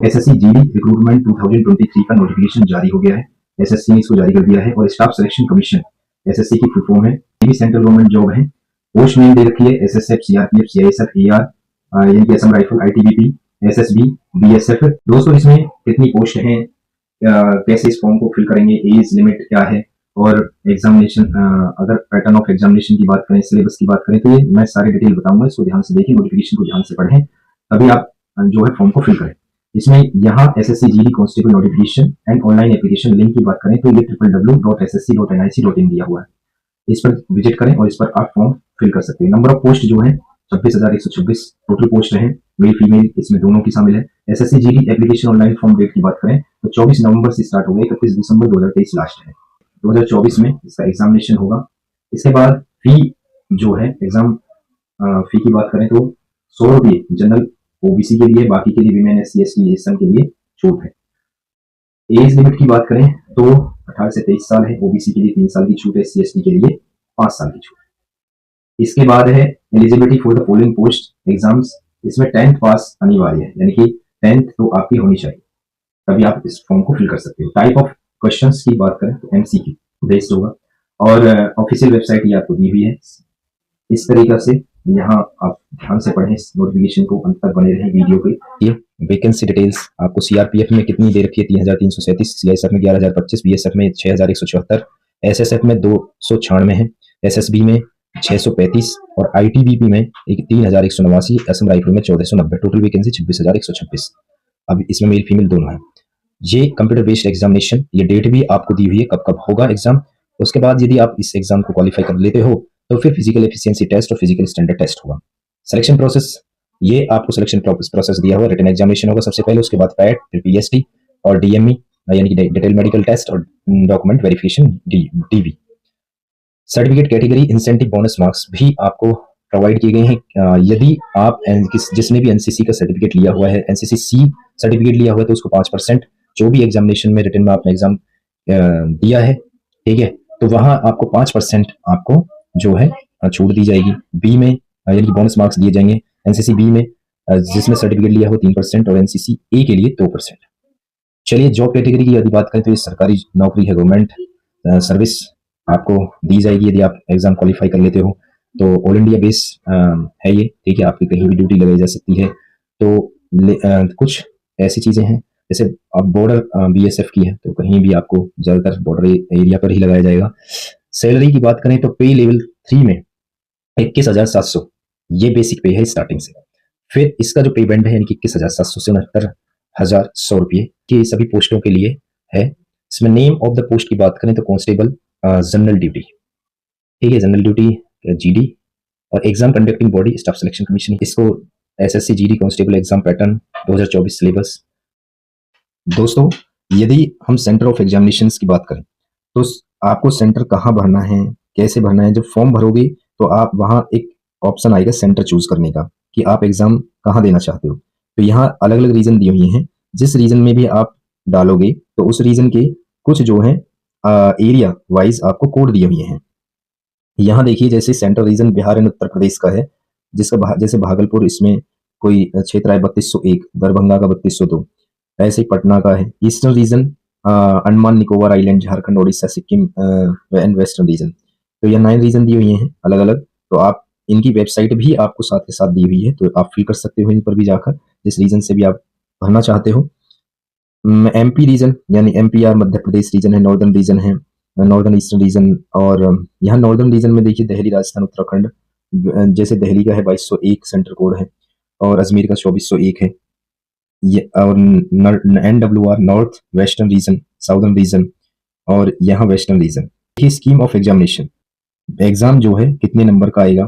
SSC GD recruitment 2023 का notification जारी हो गया है। एसएससी ने इसको जारी कर दिया है और स्टाफ सिलेक्शन कमीशन एसएससी की फुल फॉर्म है। ये भी सेंट्रल गवर्नमेंट जॉब है। पोस्ट नेम दे रखी है एसएसएफ, सीआरपीएफ, सीआईएसएफ, एआर यानी कि Assam rifle, ITBP, SSB, BSF. दोस्तों इसमें कितनी पोस्ट हैं, कैसे इस फॉर्म को फिल करेंगे, एज लिमिट क्या है और एग्जामिनेशन, अगर पैटर्न ऑफ एग्जामिनेशन की बात करें, सिलेबस की बात करें, तो ये मैं सारी डिटेल बताऊंगा। इसको ध्यान से देखिए, नोटिफिकेशन को ध्यान से पढ़ें, तभी आप जो है फॉर्म को फिल करें। इसमें यहाँ SSC GD constable notification and online application link की बात करें तो ये www.ssc.nic.in दिया हुआ है। इस पर विजिट करें और इस पर आप फॉर्म फिल कर सकते हैं। नंबर ऑफ पोस्ट जो है 26,126 टोटल पोस्ट है, मेल फीमेल इसमें दोनों की शामिल है। SSC GD application online form date की बात करें तो 24 नवंबर से स्टार्ट हो गई, 31 दिसंबर 2023 लास्ट है। 2024 में इसका एग्जामिनेशन होगा। इसके बाद फी जो है, एग्जाम फी की बात करें तो 100 रुपये जनरल ओबीसी के लिए, बाकी के लिए विमेन, एससी, एसटी, एसएम के लिए छूट है। एज लिमिट की बात करें तो 18 से 23 साल है, ओबीसी के लिए 3 साल की छूट है, एससी एसटी के लिए 5 साल की छूट है। इसके बाद है eligibility for the following post exams. इसमें 10th पास अनिवार्य है, यानी कि 10th तो आपकी होनी चाहिए, तभी आप इस फॉर्म को फिल कर सकते हो। टाइप ऑफ क्वेश्चंस की बात करें तो एमसीक्यू बेस्ड होगा और ऑफिशियल वेबसाइट ये आपको दी हुई है। इस तरीके से यहाँ आप ध्यान से पढ़ें, इस नोटिफिकेशन को अंत तक बने रहें वीडियो के। ये वैकेंसी डिटेल्स आपको सीआरपीएफ में कितनी दे रखी है, 3,337, सीआईएसएफ में 11,025, बीएसएफ में 6,174, एसएसएफ में 296 है, एसएसबी में 635 और आईटीबीपी में 3,189, असम राइफल में 1,490। Total vacancy 26,126। अब इसमें मेल फीमेल दोनों है। ये कंप्यूटर बेस्ड एग्जामिनेशन, ये डेट भी आपको दी हुई है कब कब होगा एग्जाम। उसके बाद यदि आप इस एग्जाम को क्वालिफाई कर लेते हो तो फिर फिजिकल एफिशिएंसी टेस्ट और फिजिकल स्टैंडर्ड टेस्ट होगा। सिलेक्शन प्रोसेस, ये आपको सिलेक्शन प्रोसेस दिया हुआ, रिटन एग्जामिनेशन होगा सबसे पहले, उसके बाद पैट, फिर पीएसटी और डीएमई यानी कि डिटेल मेडिकल टेस्ट और document verification DV. Certificate category, incentive, bonus marks भी आपको प्रोवाइड किए गए हैं। यदि आप जिसने भी एनसीसी का सर्टिफिकेट लिया हुआ है, एनसीसी सी सर्टिफिकेट लिया हुआ है, तो उसको 5% जो भी एग्जामिनेशन में रिटन में आपने एग्जाम दिया है, ठीक है, तो वहां आपको 5% आपको जो है छूट दी जाएगी। बी में यानी कि बोनस मार्क्स दिए जाएंगे। एनसीसी बी में जिसमें सर्टिफिकेट लिया हो 3% और एनसीसी ए के लिए 2%। चलिए जॉब कैटेगरी की यदि बात करें तो ये सरकारी नौकरी है, गवर्नमेंट सर्विस आपको दी जाएगी यदि आप एग्जाम क्वालिफाई कर लेते हो। तो ऑल इंडिया बेस है ये, ठीक है, आपकी कहीं भी ड्यूटी लगाई जा सकती है। तो कुछ ऐसी चीजें हैं, जैसे अब बॉर्डर बीएसएफ की है तो कहीं भी आपको ज्यादातर बॉर्डर एरिया पर ही लगाया जाएगा। सैलरी की बात करें तो पे लेवल 3 में 21,700 ये बेसिक पे है स्टार्टिंग से। फिर इसका जो पे बैंड है यानी कि 21,700 से 69,100 रुपये के सभी पोस्टों के लिए है। इसमें नेम ऑफ द पोस्ट की बात करें तो कांस्टेबल जनरल ड्यूटी, ठीक है, जनरल ड्यूटी जीडी। और exam conducting body staff selection commission, इसको SSC GD constable exam pattern 2024 syllabus. दोस्तों यदि हम सेंटर ऑफ एग्जामिनेशंस की बात करें तो आपको सेंटर कहाँ भरना है, कैसे भरना है, जब फॉर्म भरोगे तो आप वहाँ एक ऑप्शन आएगा सेंटर चूज करने का कि आप एग्जाम कहाँ देना चाहते हो। तो यहाँ अलग अलग रीजन दिए हुए हैं, जिस रीजन में भी आप डालोगे तो उस रीजन के कुछ जो है एरिया वाइज आपको कोड दिए हुए हैं। यहाँ देखिए जैसे central region Bihar and Uttar Pradesh का है, जिसका जैसे भागलपुर, इसमें कोई क्षेत्र है 3201, दरभंगा का 3202, ऐसे ही पटना का है। Eastern region Andaman Nicobar island, Jharkhand, Orissa, Sikkim and western region. तो ये 9 रीजन दिए हुए हैं अलग अलग। तो आप इनकी वेबसाइट भी आपको साथ के साथ दी हुई है, तो आप फिल कर सकते हो इन पर भी जाकर, जिस रीजन से भी आप भरना चाहते हो। एमपी रीजन यानी एमपीआर मध्य प्रदेश रीजन है, नॉर्दर्न रीजन है, नॉर्दर्न ईस्टर्न रीजन। और यहाँ नॉर्दर्न रीजन में देखिए दिल्ली, राजस्थान, उत्तराखंड, जैसे दिल्ली का है 2201 सेंटर कोड है और अजमेर का 2401 है। ये और NWR north western region, southern region और यहाँ वेस्टर्न रीजन। ये स्कीम ऑफ एग्जामिनेशन, एग्जाम जो है कितने नंबर का आएगा,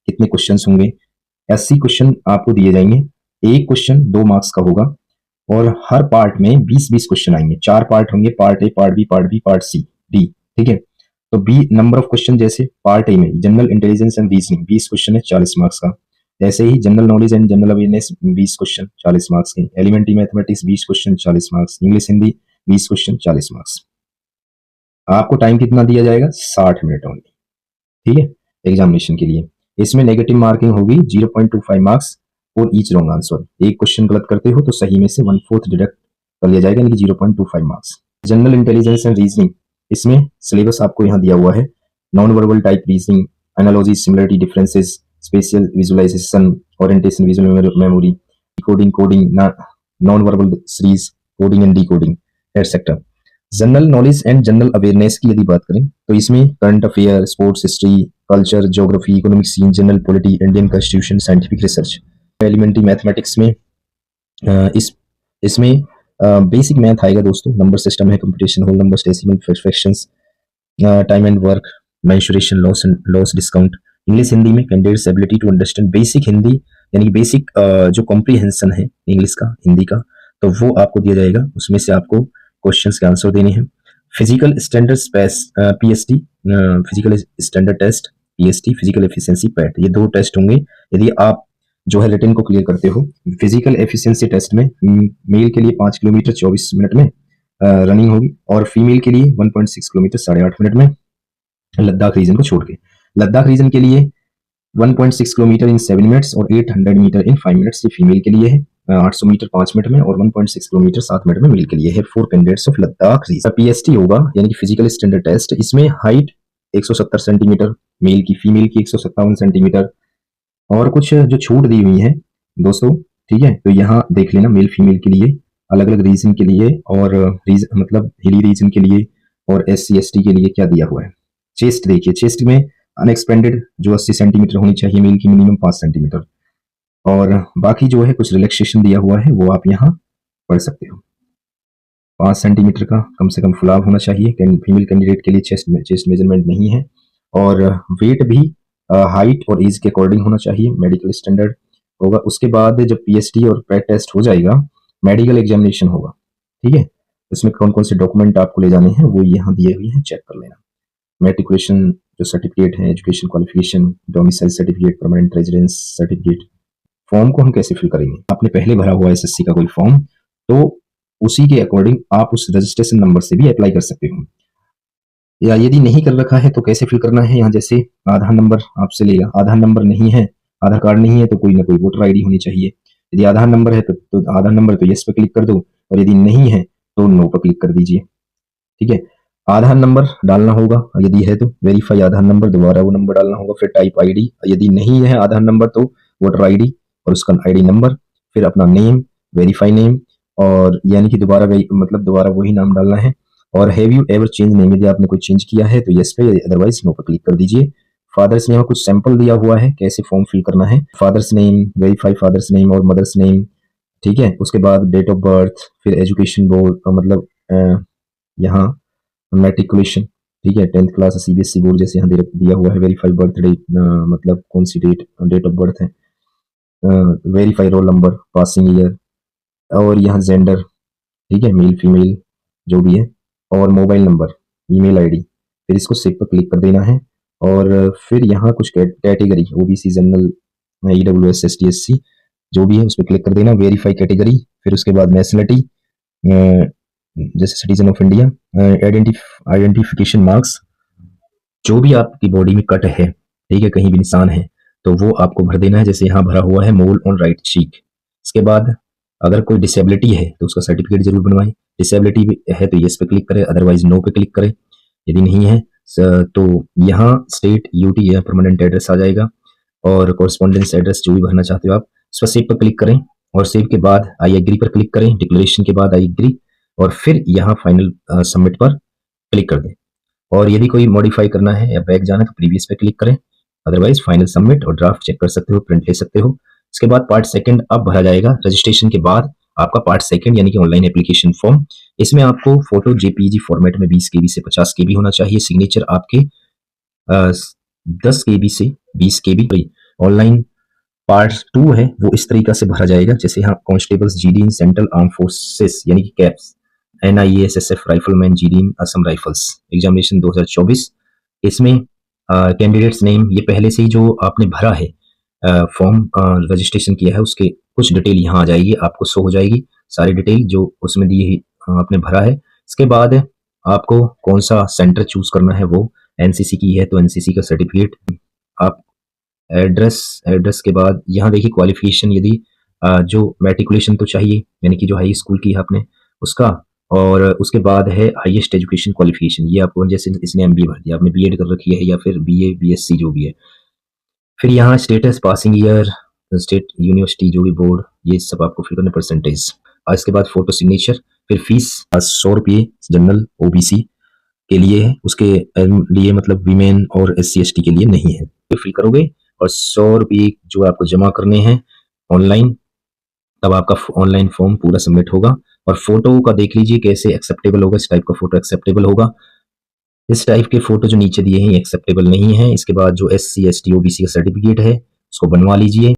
कितने क्वेश्चंस होंगे। 80 क्वेश्चन आपको दिए जाएंगे, एक क्वेश्चन 2 मार्क्स का होगा और हर पार्ट में 20-20 क्वेश्चन आएंगे। 4 पार्ट होंगे, part A, part B, part B, part C, D, ठीक है। तो बी नंबर ऑफ क्वेश्चन, जैसे पार्ट ए में general intelligence and reasoning 20 question है 40 मार्क्स का। ऐसे ही general knowledge and general awareness 20 question 40 marks के। Elementary mathematics 20 question 40 marks. English Hindi 20 question 40 marks. आपको टाइम कितना दिया जाएगा, 60 मिनट ओनली, ठीक है, एग्जामिनेशन के लिए। इसमें नेगेटिव मार्किंग होगी 0.25 marks for each wrong answer. एक क्वेश्चन गलत करते हो तो सही में से 1/4 डिडक्ट कर लिया जाएगा, यानी कि 0.25 marks. General intelligence and reasoning, इसमें सिलेबस आपको यहाँ दिया हुआ है। Non verbal type reasoning, analogy, similarity, differences, spatial visualisation, orientation, visual memory, decoding, coding, non verbal series, coding and decoding, etcetera. General knowledge and general awareness की यदि बात करें तो इसमें current affair, sports, history, culture, geography, economic scene, general polity, Indian constitution, scientific research. Elementary mathematics में इसमें basic math आएगा दोस्तों। नंबर सिस्टम है, computation, whole numbers, decimal, fractions, time and work, mensuration, loss discount. English Hindi में candidates ability to understand basic Hindi, यानी कि basic जो comprehension है इंग्लिश का, हिंदी का, तो वो आपको दिया जाएगा। उसमें से आपको क्वेश्चंस के आंसर देने हैं। Physical standard PST, physical standard test, PST, physical efficiency PET, ये 2 टेस्ट होंगे। यदि आप जो है रिटन को क्लियर करते हो। फिजिकल एफिशिएंसी टेस्ट में मेल के लिए 5 किलोमीटर 24 मिनट में रनिंग होगी, और फीमेल के लिए 1.6 किलोमीटर 8.5 मिनट में, लद्दाख रीजन को छोड़ के। लद्दाख रीजन के लिए 1.6 किलोमीटर इन 7 मिनट्स और 800 मीटर इन 5 मिनट्स, ये फीमेल के लिए है। 800 मीटर 5 मिनट में और 1.6 किलोमीटर 7 मिनट में मेल के लिए है, for candidates of Ladakh region. PST होगा, यानी कि फिजिकल स्टैंडर्ड टेस्ट। इसमें हाइट 170 सेंटीमीटर मेल की, फीमेल की 157 सेंटीमीटर, और कुछ जो छूट दी हुई है दोस्तों, ठीक है। तो यहाँ देख लेना, मेल फीमेल के लिए अलग अलग रीजन के लिए, और मतलब हिली रीजन के लिए और SC ST के लिए क्या दिया हुआ है। चेस्ट देखिए, चेस्ट में अनएक्सपेंडेड जो 80 सेंटीमीटर होनी चाहिए, मेल की मिनिमम 5 सेंटीमीटर, और बाकी जो है कुछ रिलैक्सेशन दिया हुआ है, वो आप यहाँ पढ़ सकते हो। 5 सेंटीमीटर का कम से कम फुलाव होना चाहिए फीमेल कैंडिडेट के लिए, चेस्ट मेजरमेंट नहीं है, और वेट भी हाइट और एज के अकॉर्डिंग होना चाहिए, मेडिकल स्टैंडर्ड होगा। उसके बाद जब पीएसटी और पैट टेस्ट हो जाएगा, मेडिकल एग्जामिनेशन होगा, ठीक है। इसमें कौन कौन से डॉक्यूमेंट आपको ले जाने हैं वो यहाँ दिए हुए हैं, चेक कर लेना। मेट्रिकुलेशन जो सर्टिफिकेट है, education qualification, domicile certificate, permanent residence certificate. Form को हम कैसे फिल करेंगे, आपने पहले भरा हुआ एसएससी का कोई फॉर्म, तो उसी के अकॉर्डिंग आप उस रजिस्ट्रेशन नंबर से भी अप्लाई कर सकते हो, या यदि नहीं कर रखा है तो कैसे फिल करना है। यहाँ जैसे आधार नंबर आपसे लेगा, आधार नंबर नहीं है, आधार कार्ड नहीं है, तो कोई ना कोई वोटर आईडी होनी चाहिए। यदि आधार नंबर है तो आधार नंबर तो यस पे क्लिक कर दो, और यदि नहीं है तो नो पर क्लिक कर दीजिए, ठीक है। आधार नंबर डालना होगा, यदि है तो वेरीफाई आधार नंबर, दोबारा वो नंबर डालना होगा, फिर टाइप आईडी, यदि नहीं है आधार नंबर तो वोटर आईडी और उसका आईडी नंबर, फिर अपना नेम, वेरीफाई नेम, और यानी कि दोबारा वही नाम डालना है। और have you ever change name, यदि आपने कोई चेंज किया है तो यस पे, अदरवाइज नो पर क्लिक कर दीजिए। फादर्स नेम, कुछ सैंपल दिया हुआ है कैसे फॉर्म फिल करना है। Father's name, verify father's name और मदर्स नेम, ठीक है। उसके बाद डेट ऑफ बर्थ, फिर एजुकेशन बोर्ड, मतलब यहाँ मैट्रिकुलेशन, ठीक है, 10th क्लास सीबीएसई बोर्ड जैसे यहाँ दिया हुआ है। वेरीफाई बर्थ डेट, मतलब कौन सी डेट ऑफ बर्थ है। Verify roll number, passing year, और यहाँ जेंडर, ठीक है, मेल फीमेल जो भी है, और मोबाइल नंबर, ईमेल आईडी। फिर इसको सेव पर क्लिक कर देना है, और फिर यहाँ कुछ category, OBC, general, EWS, ST, SC जो भी है उस पर क्लिक कर देना। वेरीफाई कैटेगरी, फिर उसके बाद नेशनलिटी, जैसे citizen of India, identification marks, जो भी आपकी बॉडी में कट है, ठीक है, कहीं भी निशान है तो वो आपको भर देना है, जैसे यहाँ भरा हुआ है मोल ऑन राइट चीक। इसके बाद अगर कोई डिसेबिलिटी है तो उसका सर्टिफिकेट जरूर बनवाएं। डिसेबिलिटी है तो यस पे क्लिक करें, अदरवाइज नो पे क्लिक करें। यदि नहीं है तो यहाँ स्टेट, यूटी या परमानेंट एड्रेस आ जाएगा, और कॉरेस्पॉन्डेंस एड्रेस जो भी भरना चाहते हो आप, उस पर सेव पर क्लिक करें, और सेव के बाद आई एग्री पर क्लिक करें, डिक्लेरेशन के बाद आई एग्री, और फिर यहाँ फाइनल सबमिट पर क्लिक कर दें। और यदि कोई मॉडिफाई करना है या बैक जाना है तो प्रीवियस पे क्लिक करें, अदरवाइज फाइनल सबमिट, और ड्राफ्ट चेक कर सकते हो, प्रिंट ले सकते हो। इसके बाद पार्ट सेकंड अब भरा जाएगा रजिस्ट्रेशन के बाद, आपका पार्ट सेकंड यानी कि ऑनलाइन एप्लीकेशन फॉर्म। इसमें आपको फोटो जेपीईजी फॉर्मेट में 20 KB से 50 KB होना चाहिए, सिग्नेचर आपके 10 KB से 20 KB। ऑनलाइन पार्ट 2 है वो इस तरीका से भरा जाएगा, जैसे यहाँ constables GD central arm forces यानी कि caps, NIA-SSF rifleman GD Assam rifles examination 2024। इसमें कैंडिडेट्स नेम, ये पहले से ही जो आपने भरा है फॉर्म, रजिस्ट्रेशन किया है, उसके कुछ डिटेल यहाँ आ जाएगी, आपको शो हो जाएगी सारी डिटेल जो उसमें दी आपने भरा है। इसके बाद आपको कौन सा सेंटर चूज करना है, वो एनसीसी की है तो एनसीसी का सर्टिफिकेट, आप एड्रेस के बाद यहाँ देखिए क्वालिफिकेशन, यदि जो मैट्रिकुलेशन तो चाहिए, यानी कि जो हाई स्कूल की है आपने उसका, और उसके बाद है हाईएस्ट एजुकेशन क्वालिफिकेशन। ये आपको जैसे इसने एमबीए भर दिया, आपने बीएड कर रखी है या फिर बीए बीएससी जो भी है। फिर यहाँ status, passing year, state university जो भी बोर्ड, ये सब आपको फिल करना, परसेंटेज, और इसके बाद फोटो सिग्नेचर। फिर फीस 100 रुपये जनरल ओबीसी के लिए है, उसके लिए मतलब वीमेन और SC ST के लिए नहीं है। तो फिल करोगे और 100 रुपये जो आपको जमा करने हैं ऑनलाइन, तब आपका ऑनलाइन फॉर्म पूरा सबमिट होगा। और फोटो का देख लीजिए कैसे एक्सेप्टेबल होगा, इस टाइप का फोटो एक्सेप्टेबल होगा। इस टाइप के फोटो जो नीचे दिए हैं एक्सेप्टेबल नहीं है। इसके बाद जो SC ST OBC का सर्टिफिकेट है उसको बनवा लीजिए।